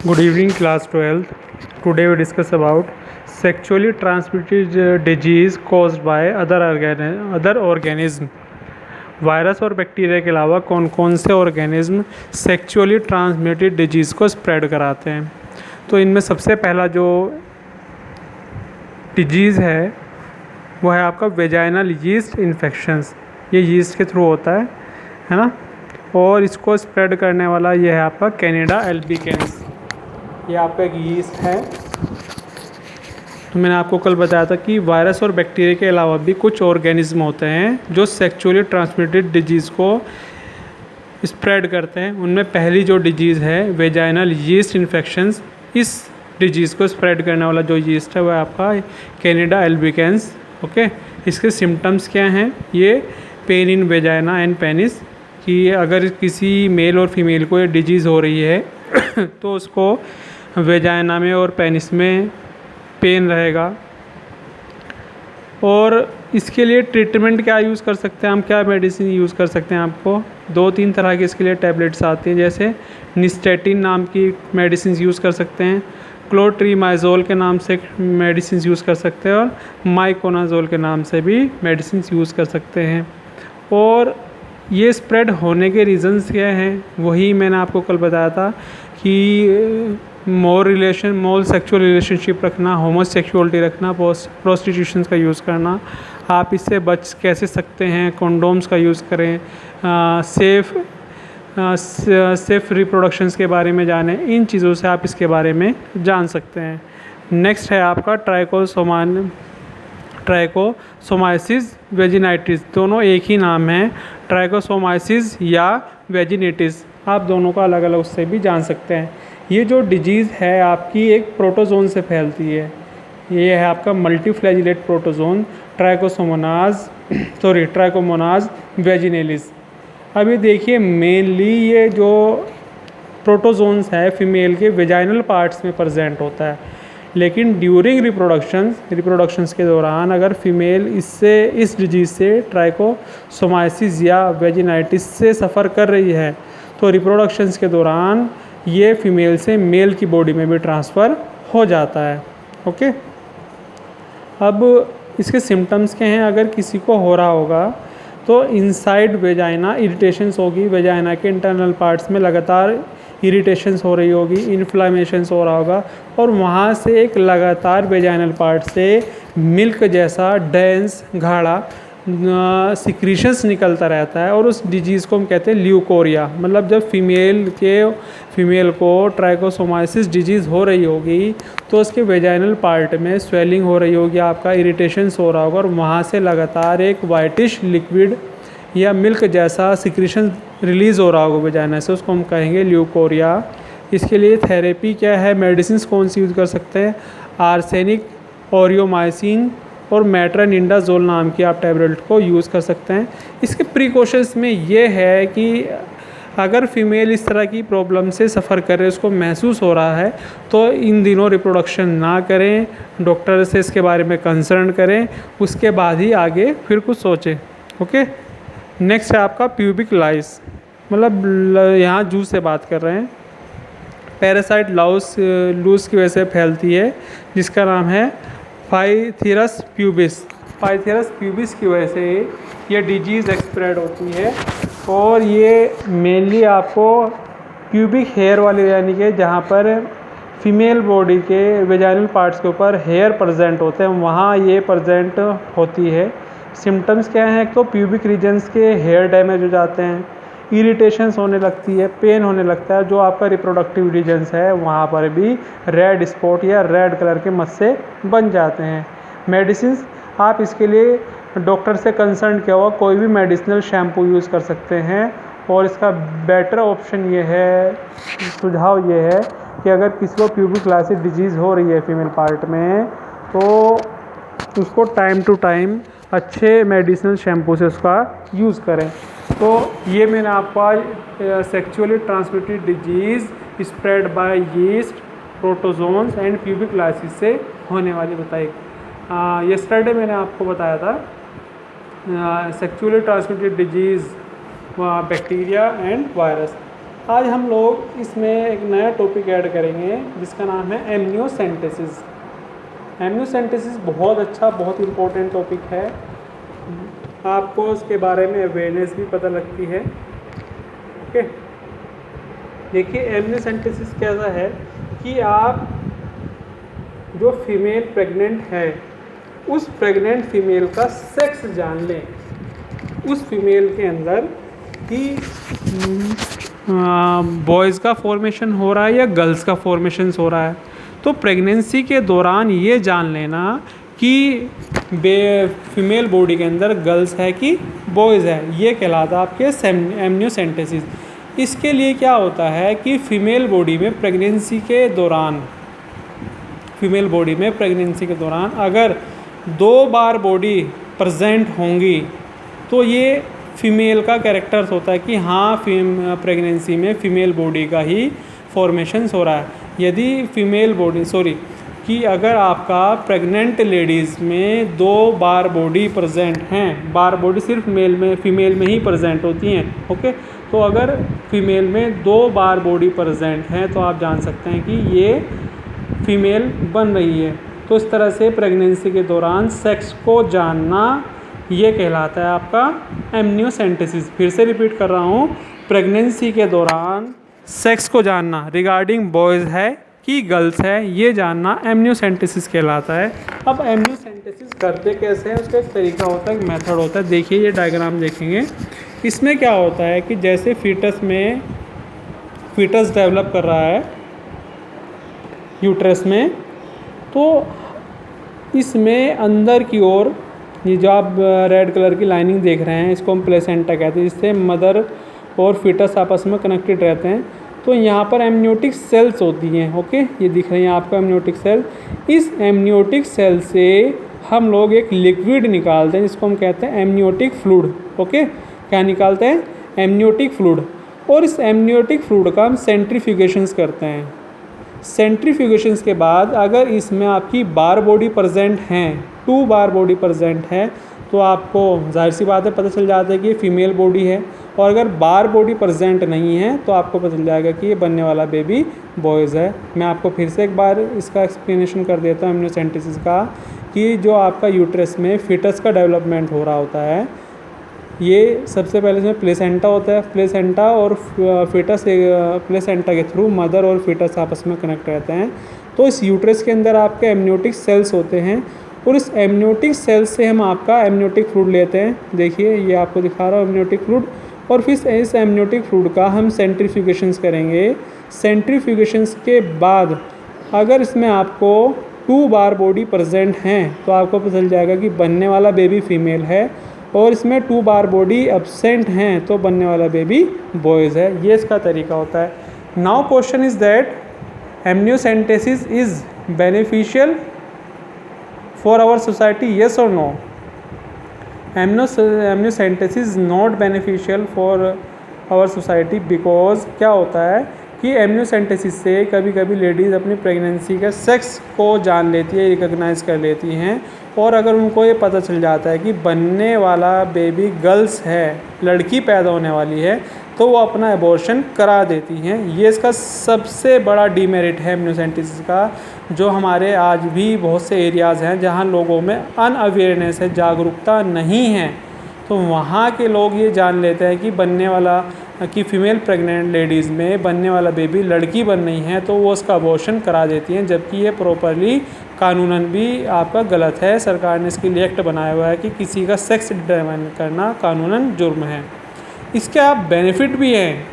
Good evening, class 12th. Today we discuss about sexually transmitted disease caused by other organism. Virus और bacteria के अलावा कौन कौन से ऑर्गेनिज्म सेक्सुअली ट्रांसमिटेड डिजीज़ को स्प्रेड कराते हैं। तो इनमें सबसे पहला जो डिजीज़ है वो है आपका वेजाइनल यीस्ट इन्फेक्शंस। ये यीस्ट के थ्रू होता है ना। और इसको स्प्रेड करने वाला ये है आपका कैनिडा एल्बिकेंस। ये आपका एक यीस्ट है। तो मैंने आपको कल बताया था कि वायरस और बैक्टीरिया के अलावा भी कुछ ऑर्गेनिज्म होते हैं जो सेक्सुअली ट्रांसमिटेड डिजीज़ को स्प्रेड करते हैं। उनमें पहली जो डिजीज़ है वेजाइनल यीस्ट इन्फेक्शंस, इस डिजीज़ को स्प्रेड करने वाला जो यीस्ट है वह आपका कैनिडा एल्बिकेंस। ओके, इसके सिम्टम्स क्या हैं? ये pain in vagina and penis, कि अगर किसी मेल और फीमेल को ये डिजीज़ हो रही है तो उसको वेजाइना में और पेनिस में पेन रहेगा। और इसके लिए ट्रीटमेंट क्या यूज़ कर सकते हैं हम, क्या मेडिसिन यूज़ कर सकते हैं? आपको 2-3 तरह की इसके लिए टैबलेट्स आती हैं, जैसे निस्टेटिन नाम की मेडिसिन यूज़ कर सकते हैं, क्लोट्रीमाइजोल के नाम से मेडिसिन यूज़ कर सकते हैं, और माइकोनाजोल के नाम से भी मेडिसिन यूज़ कर सकते हैं। और ये स्प्रेड होने के रीज़न्स क्या हैं? वही मैंने आपको कल बताया था कि मोर सेक्सुअल रिलेशनशिप रखना, होमोसेक्सुअलिटी रखना, प्रोस्टिट्यूशन का यूज़ करना। आप इससे बच कैसे सकते हैं? कॉन्डोम्स का यूज़ करें, सेफ़ रिप्रोडक्शंस के बारे में जानें। इन चीज़ों से आप इसके बारे में जान सकते हैं। नेक्स्ट है आपका ट्राइकोसोमाइसिस वेजिनाइटिस। दोनों एक ही नाम है, ट्राइकोसोमाइसिस या वेजिनाइटिस। आप दोनों का अलग अलग उससे भी जान सकते हैं। ये जो डिजीज़ है आपकी एक प्रोटोजोन से फैलती है। ये है आपका मल्टीफ्लैजिलेट प्रोटोजोन ट्राइकोमोनाज वेजिनेलिस। अब ये देखिए, मेनली ये जो प्रोटोजोन्स है फीमेल के वेजाइनल पार्ट्स में प्रेजेंट होता है, लेकिन ड्यूरिंग रिप्रोडक्शंस के दौरान अगर फीमेल इस डिजीज़ से ट्राइकोसोमाइसिस या वेजिनाइटिस से सफ़र कर रही है तो रिप्रोडक्शंस के दौरान ये फीमेल से मेल की बॉडी में भी ट्रांसफ़र हो जाता है। ओके, अब इसके सिम्टम्स क्या हैं? अगर किसी को हो रहा होगा तो इनसाइड वेजाइना इरिटेशंस होगी, वेजाइना के इंटरनल पार्ट्स में लगातार इरिटेशंस हो रही होगी, इन्फ्लामेशंस हो रहा होगा, और वहाँ से एक लगातार वेजाइनल पार्ट से मिल्क जैसा डेंस गाढ़ा सिक्रीशंस निकलता रहता है। और उस डिजीज़ को हम कहते हैं ल्यूकोरिया। मतलब जब फीमेल को ट्राइकोसोमाइसिस डिजीज़ हो रही होगी तो उसके वेजाइनल पार्ट में स्वेलिंग हो रही होगी, आपका इरिटेशंस हो रहा होगा, और वहाँ से लगातार एक वाइटिश लिक्विड या मिल्क जैसा सिक्रीशन रिलीज़ हो रहा होगा वेजाइना से, उसको हम कहेंगे ल्यूकोरिया। इसके लिए थेरेपी क्या है, मेडिसिन कौन सी यूज़ कर सकते हैं? आर्सेनिक, ओरियोमाइसिन और मेट्रोनिडाज़ोल नाम की आप टैबलेट को यूज़ कर सकते हैं। इसके प्रिकॉशंस में ये है कि अगर फीमेल इस तरह की प्रॉब्लम से सफ़र कर रहे, उसको महसूस हो रहा है, तो इन दिनों रिप्रोडक्शन ना करें, डॉक्टर से इसके बारे में कंसर्न करें, उसके बाद ही आगे फिर कुछ सोचें। ओके, नेक्स्ट है आपका प्यूबिक लाइस। मतलब यहाँ जूस से बात कर रहे हैं। पैरासाइट लूस की वजह से फैलती है, जिसका नाम है पाइथेरस प्यूबिस। पाइथेरस प्यूबिस की वजह से ये डिजीज़ स्प्रेड होती है। और ये मेनली आपको प्यूबिक हेयर वाली, यानी कि जहाँ पर फीमेल बॉडी के वेजाइनल पार्ट्स के ऊपर हेयर प्रेजेंट होते हैं, वहाँ ये प्रेजेंट होती है। सिम्टम्स क्या हैं? तो प्यूबिक रीजन्स के हेयर डैमेज हो जाते हैं, इरिटेशंस होने लगती है, पेन होने लगता है। जो आपका रिप्रोडक्टिव रीजन्स है वहाँ पर भी रेड स्पॉट या रेड कलर के मस्से बन जाते हैं। मेडिसिन आप इसके लिए डॉक्टर से कंसल्ट किया हुआ कोई भी मेडिसिनल शैम्पू यूज़ कर सकते हैं। और इसका बेटर ऑप्शन ये है, सुझाव ये है कि अगर किसी को प्यूबिक लाइसिस डिजीज़ हो रही है फीमेल पार्ट में, तो उसको टाइम टू टाइम अच्छे मेडिसिनल शैम्पू से उसका यूज़ करें। तो ये मैंने आपको आज sexually transmitted disease spread by yeast, protozoans and pubic lysis से होने वाली बताई। यस्टरडे मैंने आपको बताया था sexually transmitted disease, bacteria and virus. आज हम लोग इसमें एक नया टॉपिक ऐड करेंगे जिसका नाम है एमनियोसेंटेसिस। एमनियोसेंटेसिस बहुत अच्छा, बहुत इम्पोर्टेंट टॉपिक है। आपको उसके बारे में अवेयरनेस भी पता लगती है। ओके, देखिए एमनियोसेंटेसिस कैसा है कि आप जो फीमेल प्रेग्नेंट है उस प्रेग्नेंट फीमेल का सेक्स जान लें। उस फीमेल के अंदर कि बॉयज़ का फॉर्मेशन हो रहा है या गर्ल्स का फॉर्मेशन हो रहा है। तो प्रेगनेंसी के दौरान ये जान लेना कि फीमेल बॉडी के अंदर गर्ल्स है कि बॉयज़ है, ये कहलाता है आपके एमनियोसेंटेसिस। इसके लिए क्या होता है कि फीमेल बॉडी में प्रेगनेंसी के दौरान अगर 2 बार बॉडी प्रेजेंट होंगी तो ये फीमेल का कैरेक्टर्स होता है कि हाँ प्रेगनेंसी में फीमेल बॉडी का ही फॉर्मेशन हो रहा है। यदि अगर आपका प्रेग्नेंट लेडीज़ में 2 बार बॉडी प्रेजेंट हैं, बार बॉडी सिर्फ फीमेल में ही प्रेजेंट होती हैं। ओके, तो अगर फीमेल में 2 बार बॉडी प्रेजेंट हैं तो आप जान सकते हैं कि ये फीमेल बन रही है। तो इस तरह से प्रेगनेंसी के दौरान सेक्स को जानना ये कहलाता है आपका एमनियोसेंटेसिस। फिर से रिपीट कर रहा हूँ, प्रेगनेंसी के दौरान सेक्स को जानना रिगार्डिंग बॉयज़ है कि गर्ल्स है, ये जानना एमनियोसेंटेसिस कहलाता है। अब एमनियोसेंटेसिस करते कैसे हैं, उसका एक तरीका होता है, एक मेथड होता है। देखिए ये डायग्राम देखेंगे, इसमें क्या होता है कि जैसे फीटस डेवलप कर रहा है यूट्रस में, तो इसमें अंदर की ओर ये जो आप रेड कलर की लाइनिंग देख रहे हैं, इसको हम प्लेसेंटा कहते हैं, जिससे मदर और फीटस आपस में कनेक्टेड रहते हैं। तो यहाँ पर एमनियोटिक सेल्स होती हैं। ओके, ये दिख रही हैं आपको एमनियोटिक सेल। इस एमनियोटिक सेल से हम लोग एक लिक्विड निकालते हैं जिसको हम कहते हैं एमनियोटिक फ्लूइड। ओके, क्या निकालते हैं? Amniotic fluid. और इस एमनियोटिक फ्लूइड का हम सेंट्रीफ्यूगेशंस करते हैं। सेंट्रीफ्यूगेशंस के बाद अगर इसमें आपकी बार बॉडी प्रेजेंट हैं, 2 बार बॉडी प्रेजेंट है, तो आपको जाहिर सी बात है पता चल जाता है कि ये फीमेल बॉडी है। और अगर बार बॉडी प्रेजेंट नहीं है तो आपको पता चल जाएगा कि ये बनने वाला बेबी बॉयज़ है। मैं आपको फिर से एक बार इसका एक्सप्लेनेशन कर देता हूँ एमनियोसेंटेसिस का, कि जो आपका यूट्रस में फीटस का डेवलपमेंट हो रहा होता है, ये सबसे पहले इसमें प्लेसेंटा होता है। प्लेसेंटा और फीटस, प्लेसेंटा के थ्रू मदर और फीटस आपस में कनेक्ट रहते हैं। तो इस यूट्रस के अंदर आपके एमनियोटिक सेल्स होते हैं और इस एमनियोटिक सेल्स से हम आपका एमनियोटिक फ्लूइड लेते हैं। देखिए ये आपको दिखा रहा हूँ एमनियोटिक फ्लूइड। और फिर इस एमनियोटिक फ्लूइड का हम सेंट्रीफ्यूगेशंस करेंगे। सेंट्रीफ्यूगेशंस के बाद अगर इसमें आपको 2 बार बॉडी प्रेजेंट हैं तो आपको पता चल जाएगा कि बनने वाला बेबी फीमेल है, और इसमें 2 बार बॉडी एब्सेंट हैं तो बनने वाला बेबी बॉयज़ है। ये इसका तरीका होता है। Now question is that amniocentesis is beneficial for our society, yes or no? Amniocentesis is not beneficial for our society because क्या होता है कि एमनियोसेंटेसिस से कभी कभी लेडीज़ अपनी प्रेगनेंसी के सेक्स को जान लेती है, रिकॉग्नाइज कर लेती हैं। और अगर उनको ये पता चल जाता है कि बनने वाला बेबी गर्ल्स है, लड़की पैदा होने वाली है, तो वो अपना एबॉर्शन करा देती हैं। ये इसका सबसे बड़ा डीमेरिट है एमनियोसेंटेसिस का, जो हमारे आज भी बहुत से एरियाज़ हैं जहाँ लोगों में अनअवेयरनेस है, जागरूकता नहीं है। तो वहाँ के लोग ये जान लेते हैं कि बनने वाला कि फ़ीमेल प्रेग्नेंट लेडीज़ में बनने वाला बेबी लड़की बन रही है, तो वो उसका अबॉर्शन करा देती हैं, जबकि ये प्रॉपरली कानूनन भी आपका गलत है। सरकार ने इसके लिए एक्ट बनाया हुआ है कि किसी का सेक्स डिटरमाइन करना कानूनन जुर्म है। इसके आप बेनिफिट भी हैं।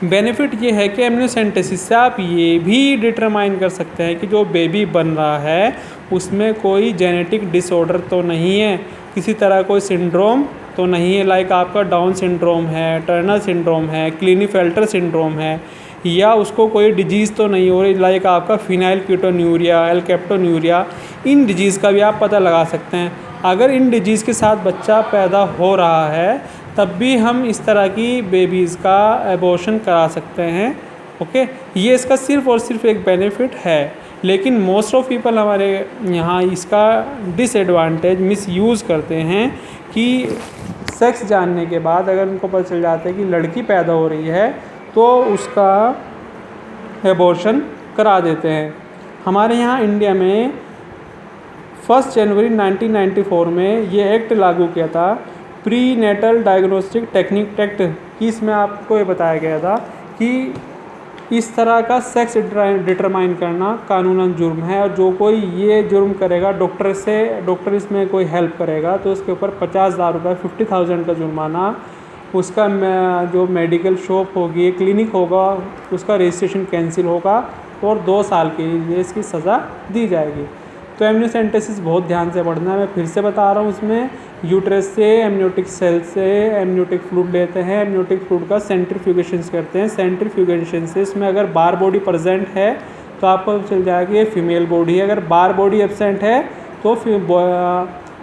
बेनिफिट ये है कि एमनियोसेंटेसिस से आप ये भी डिटरमाइन कर सकते हैं कि जो बेबी बन रहा है उसमें कोई जेनेटिक डिसऑर्डर तो नहीं है, किसी तरह कोई सिंड्रोम तो नहीं है, लाइक आपका डाउन सिंड्रोम है, टर्नर सिंड्रोम है, क्लिनीफेल्टर सिंड्रोम है, या उसको कोई डिजीज़ तो नहीं हो रही लाइक आपका फिनाइलकीटोन्यूरिया, एल्केप्टोन्यूरिया। इन डिजीज़ का भी आप पता लगा सकते हैं। अगर इन डिजीज़ के साथ बच्चा पैदा हो रहा है तब भी हम इस तरह की बेबीज़ का एबॉर्शन करा सकते हैं। ओके, ये इसका सिर्फ़ और सिर्फ एक बेनिफिट है। लेकिन मोस्ट ऑफ पीपल हमारे यहाँ इसका डिसएडवांटेज मिसयूज़ करते हैं कि सेक्स जानने के बाद अगर उनको पता चल जाता है कि लड़की पैदा हो रही है तो उसका एबॉर्शन करा देते हैं। हमारे यहाँ इंडिया में 1 जनवरी 1994 में ये एक्ट लागू किया था, prenatal diagnostic technique act, कि इसमें आपको ये बताया गया था कि इस तरह का सेक्स डिटरमाइन करना कानूनन जुर्म है, और जो कोई ये जुर्म करेगा डॉक्टर इसमें कोई हेल्प करेगा तो उसके ऊपर 50,000 रुपये 50,000 का जुर्माना, उसका जो मेडिकल शॉप होगी, क्लिनिक होगा, उसका रजिस्ट्रेशन कैंसिल होगा और 2 साल के लिए इसकी सज़ा दी जाएगी। तो एमनियोसेंटेसिस बहुत ध्यान से पढ़ना है। मैं फिर से बता रहा हूँ, उसमें यूट्रस से एमनियोटिक सेल से एमनियोटिक फ्लूइड लेते हैं, एमनियोटिक फ्लूइड का सेंट्रीफ्यूगेशन करते हैं। सेंट्रीफ्यूगेशन से इसमें अगर बार बॉडी प्रेजेंट है तो आपको चल जाएगा ये फीमेल बॉडी है, अगर बार बॉडी एब्सेंट है तो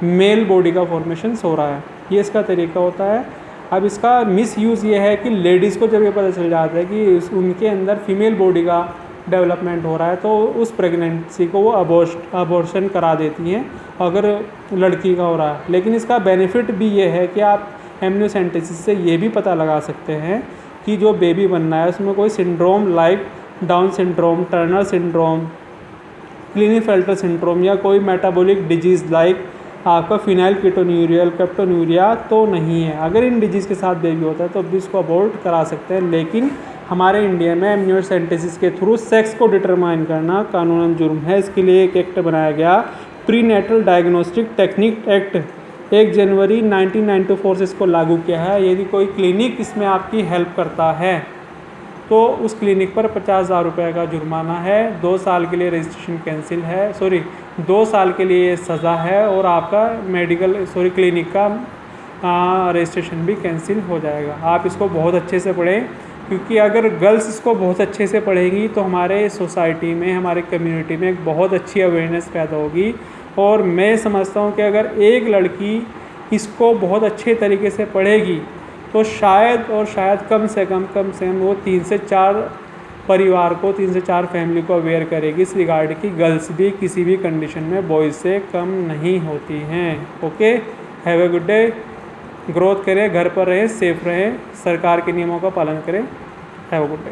मेल बॉडी का फॉर्मेशन हो रहा है। ये इसका तरीका होता है। अब इसका मिस यूज़ ये है कि लेडीज़ को जब ये पता चल जाता है कि उनके अंदर फीमेल बॉडी का डेवलपमेंट हो रहा है तो उस प्रेगनेंसी को वो अबॉर्शन करा देती हैं अगर लड़की का हो रहा है। लेकिन इसका बेनिफिट भी ये है कि आप एमनियोसेंटेसिस से ये भी पता लगा सकते हैं कि जो बेबी बनना है उसमें कोई syndrome like Down syndrome, Turner syndrome, Klinefelter syndrome या कोई मेटाबॉलिक डिजीज़ लाइक आपका फिनाइलकीटोन्यूरिया, पेप्टोन्यूरिया तो नहीं है। अगर इन डिजीज़ के साथ बेबी होता है तो भी इसको अबॉर्ट करा सकते हैं। लेकिन हमारे इंडिया में एमनियोसेंटेसिस के थ्रू सेक्स को डिटरमाइन करना कानूनन जुर्म है। इसके लिए एक एक्ट बनाया गया, prenatal diagnostic technique act, 1 जनवरी 1994 से इसको लागू किया है। यदि कोई क्लिनिक इसमें आपकी हेल्प करता है तो उस क्लिनिक पर 50,000 रुपये का जुर्माना है, 2 साल के लिए रजिस्ट्रेशन कैंसिल है, 2 साल के लिए सज़ा है और आपका क्लिनिक का रजिस्ट्रेशन भी कैंसिल हो जाएगा। आप इसको बहुत अच्छे से पढ़ें, क्योंकि अगर गर्ल्स इसको बहुत अच्छे से पढ़ेंगी तो हमारे सोसाइटी में, हमारे कम्युनिटी में एक बहुत अच्छी अवेयरनेस पैदा होगी। और मैं समझता हूँ कि अगर एक लड़की इसको बहुत अच्छे तरीके से पढ़ेगी तो शायद कम से कम वो 3 से 4 परिवार को, 3 से 4 फैमिली को अवेयर करेगी इस रिगार्ड की गर्ल्स भी किसी भी कंडीशन में बॉयज़ से कम नहीं होती हैं। Okay, have a good day. Growth करें, घर पर रहें, सेफ रहें, सरकार के नियमों का पालन करें। Have a good day.